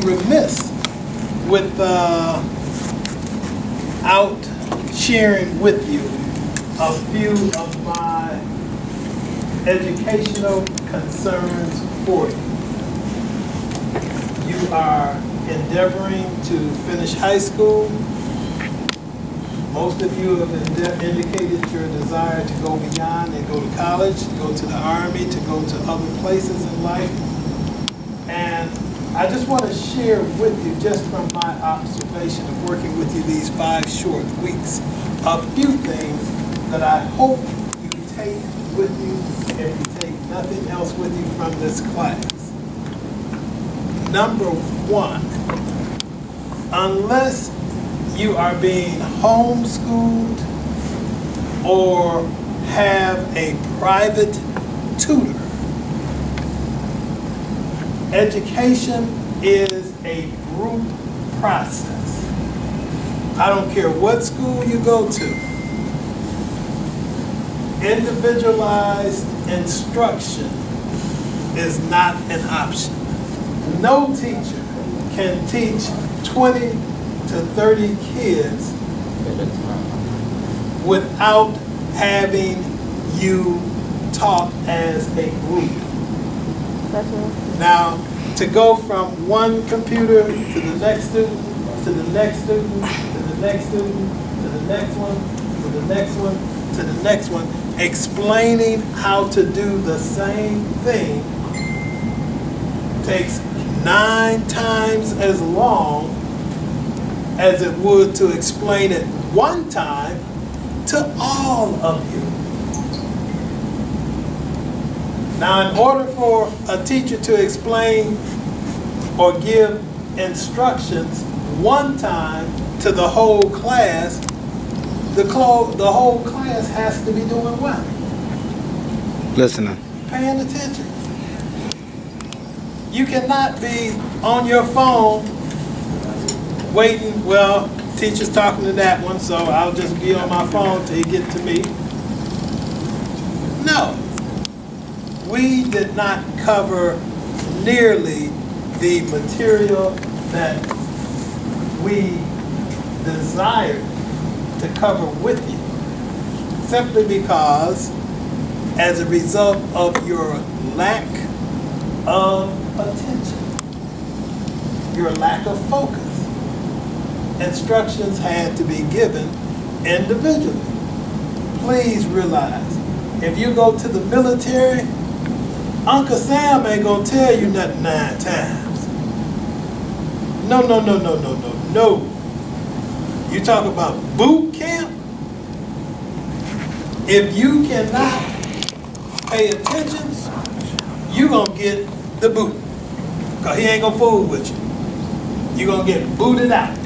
remiss without sharing with you a few of my educational concerns for you. You are endeavoring to finish high school. Most of you have indicated your desire to go beyond and go to college, to go to the Army, to go to other places in life. And I just want to share with you, just from my observation of working with you these 5 short weeks, a few things that I hope you take with you if you take nothing else with you from this class. Number 1, unless you are being homeschooled or have a private tutor, education is a group process. I don't care what school you go to. Individualized instruction is not an option. No teacher can teach 20 to 30 kids without having you taught as a group. Now, to go from one computer to the next student, to the next student, to the next student, to the next one, to the next one, to the next one, explaining how to do the same thing takes 9 times as long as it would to explain it one time to all of you. Now, in order for a teacher to explain or give instructions one time to the whole class, the whole class has to be doing what? Listening. Paying attention. You cannot be on your phone waiting, well, teacher's talking to that one, so I'll just be on my phone till he get to me. No. We did not cover nearly the material that we desired to cover with you, simply because as a result of your lack of attention, your lack of focus, instructions had to be given individually. Please realize, if you go to the military, Uncle Sam ain't gonna tell you nothing 9 times. No, no, no, no, no, no, no. You talk about boot camp? If you cannot pay attention, you gonna get the boot. Cause he ain't gonna fool with you. You gonna get booted out.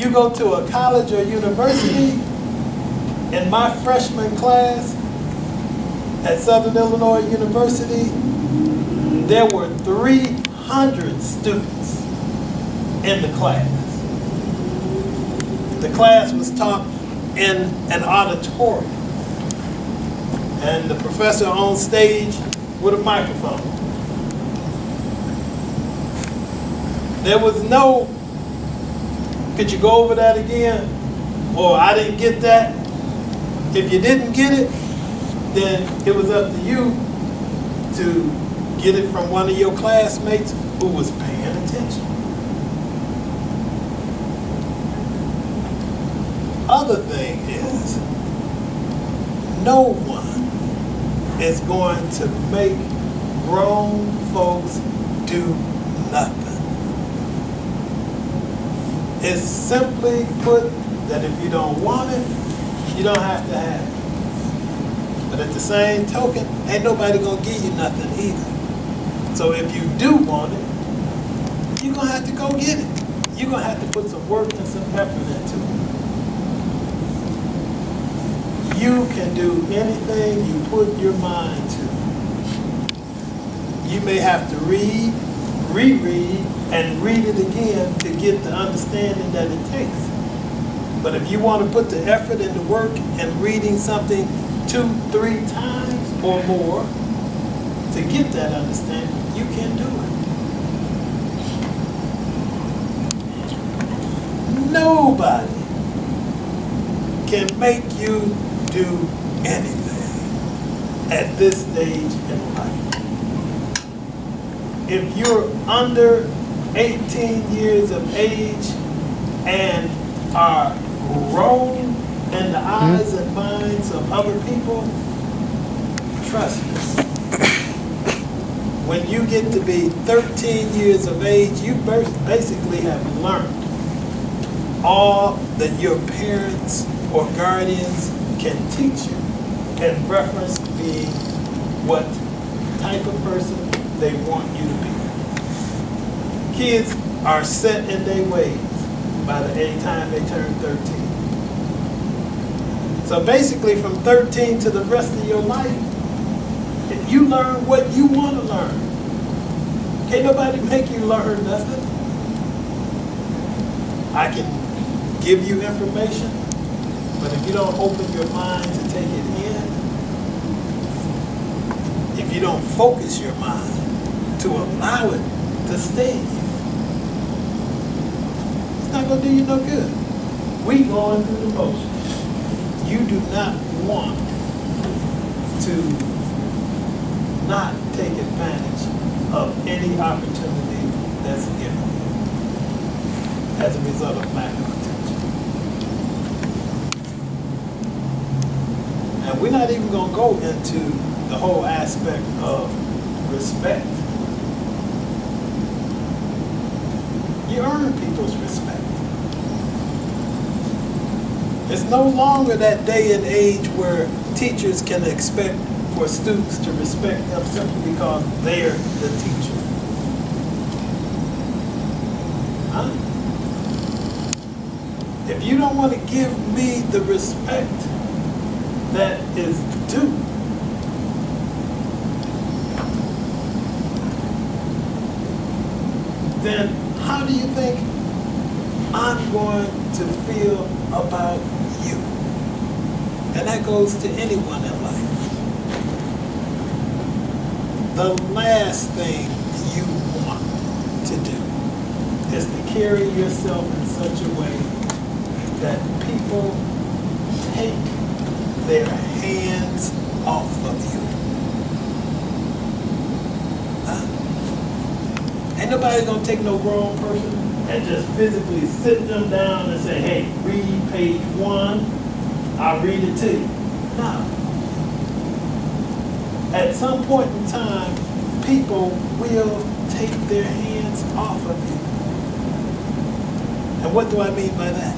You go to a college or university, in my freshman class at Southern Illinois University, there were 300 students in the class. The class was taught in an auditorium, and the professor on stage with a microphone. There was no, could you go over that again? Or I didn't get that. If you didn't get it, then it was up to you to get it from one of your classmates who was paying attention. Other thing is, no one is going to make grown folks do nothing. It's simply put that if you don't want it, you don't have to have it. But at the same token, ain't nobody gonna give you nothing either. So if you do want it, you're gonna have to go get it. You're gonna have to put some work and some effort into it. You can do anything you put your mind to. You may have to read, reread, and read it again to get the understanding that it takes. But if you want to put the effort into work and reading something 2, 3 times or more to get that understanding, you can do it. nobody can make you do anything at this stage in life. If you're under 18 years of age and are grown in the eyes and minds of other people, trust me. When you get to be 13 years of age, you basically have learned all that your parents or guardians can teach you in reference to being what type of person they want you to be. Kids are set in their ways by the time they turn 13. So basically from 13 to the rest of your life, you learn what you want to learn. Can't nobody make you learn nothing. I can give you information, but if you don't open your mind to take it in, if you don't focus your mind to allow it to stay in you, it's not going to do you no good. We going through the motions. You do not want to not take advantage of any opportunity that's given you as a result of lack of attention. And we're not even going to go into the whole aspect of respect. You earn people's respect. It's no longer that day and age where teachers can expect for students to respect them simply because they're the teacher. Huh? If you don't want to give me the respect that is due, then how do you think I'm going to feel about you? And that goes to anyone in life. The last thing you want to do is to carry yourself in such a way that people take their hands off of you. Ain't nobody gonna take no grown person and just physically sit them down and say, hey, read page 1, I'll read it to you. No. At some point in time, people will take their hands off of you. And what do I mean by that?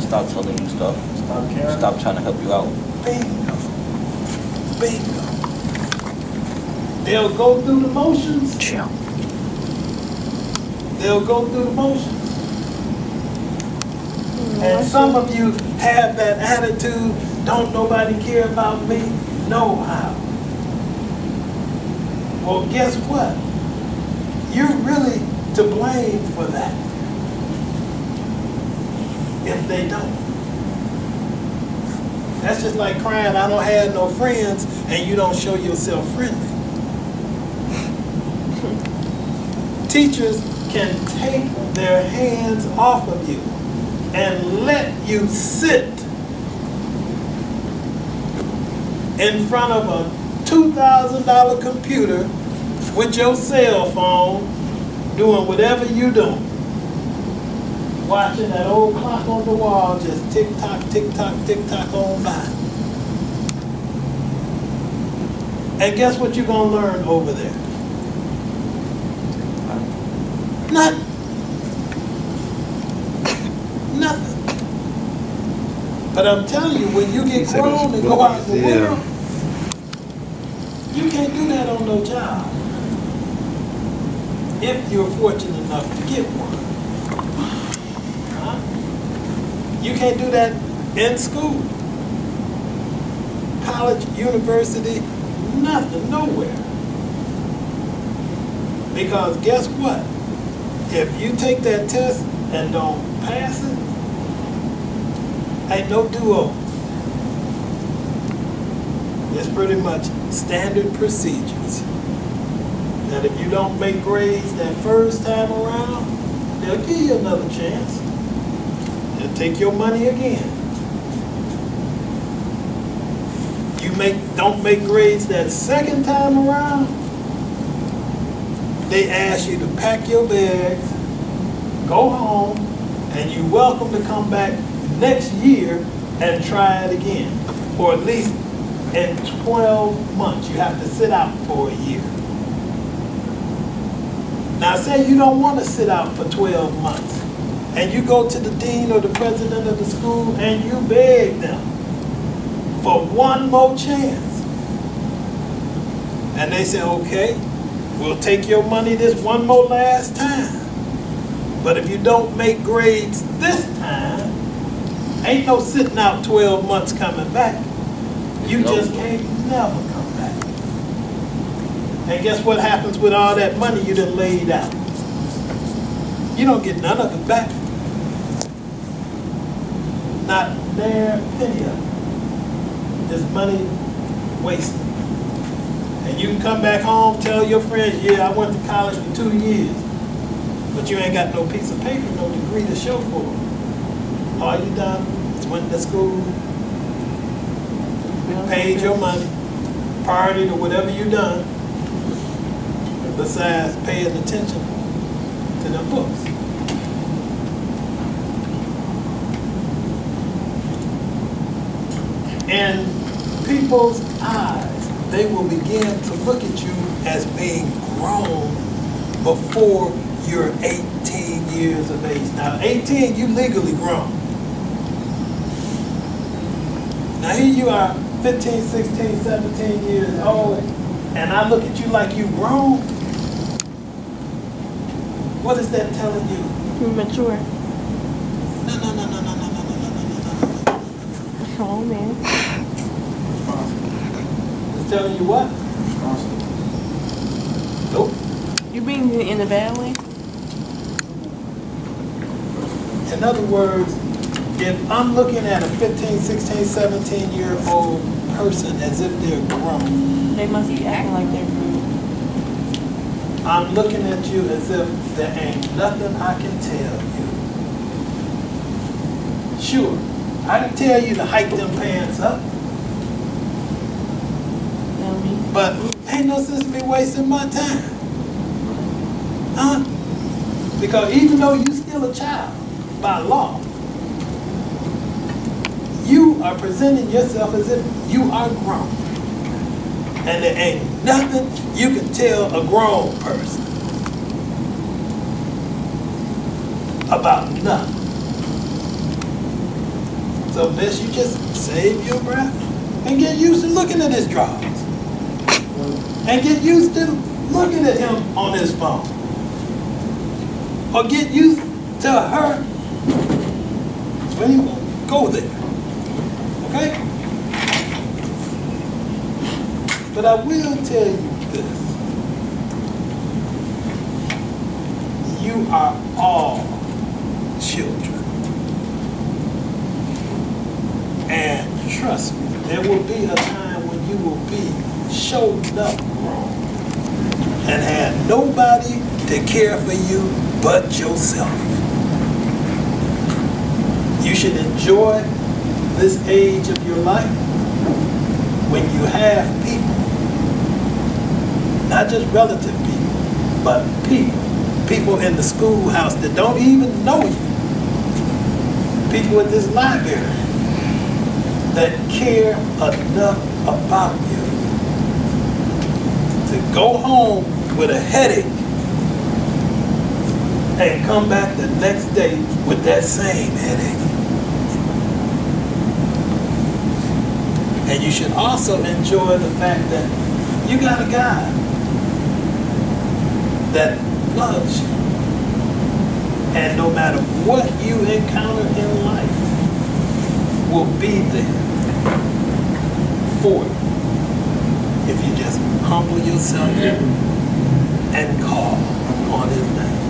Stop telling you stuff. Stop caring. Stop trying to help you out. Bingo. Bingo. They'll go through the motions. They'll go through the motions. And some of you have that attitude, don't nobody care about me? No how. Well, guess what? You're really to blame for that if they don't. That's just like crying, I don't have no friends, and you don't show yourself friendly. Teachers can take their hands off of you and let you sit in front of a $2,000 computer with your cell phone, doing whatever you're doing. Watching that old clock on the wall just tick-tock, tick-tock, tick-tock on by. And guess what you're going to learn over there? Nothing. Nothing. But I'm telling you, when you get grown and go out in the world, you can't do that on no job. If you're fortunate enough to get one. Huh? You can't do that in school. College, university, nothing, nowhere. Because guess what? If you take that test and don't pass it, ain't no do-over. It's pretty much standard procedures. That if you don't make grades that first time around, they'll give you another chance. take your money again. You don't make grades that second time around, they ask you to pack your bags, go home, and you're welcome to come back next year and try it again. Or at least in 12 months, you have to sit out for a year. Now say you don't want to sit out for 12 months, and you go to the dean or the president of the school and you beg them for one more chance. And they say, okay, we'll take your money this one more last time. But if you don't make grades this time, ain't no sitting out 12 months coming back. You just can't never come back. And guess what happens with all that money you done laid out? You don't get none of it back. Not there, penny of it. Just money wasted. And you can come back home, tell your friends, yeah, I went to college for 2 years. But you ain't got no piece of paper, no degree to show for it. All you done is went to school, paid your money, partied or whatever you done, besides paying attention to the books. In people's eyes, they will begin to look at you as being grown before you're 18 years of age. Now, 18, you legally grown. Now, here you are, 15, 16, 17 years old, and I look at you like you grown. What is that telling you? You're mature. No. Oh, man. It's telling you what? Nope. You mean in a bad way? In other words, if I'm looking at a 15, 16, 17-year-old person as if they're grown, They must be acting like they're grown. I'm looking at you as if there ain't nothing I can tell you. Sure, I can tell you to hike them pants up, You know what I mean? but ain't no sense in me wasting my time. Huh? Because even though you still a child by law, you are presenting yourself as if you are grown. And there ain't nothing you can tell a grown person about nothing. So best you just save your breath and get used to looking at his drawers. And get used to looking at him on his phone. Or get used to her when you go there. Okay? But I will tell you this. You are all children. And trust me, there will be a time when you will be showed up wrong and have nobody to care for you but yourself. You should enjoy this age of your life when you have people, not just relative people, but people in the schoolhouse that don't even know you, people at this library that care enough about you to go home with a headache and come back the next day with that same headache. And you should also enjoy the fact that you got a guy that loves you. And no matter what you encounter in life, will be there for you if you just humble yourself and call on his name.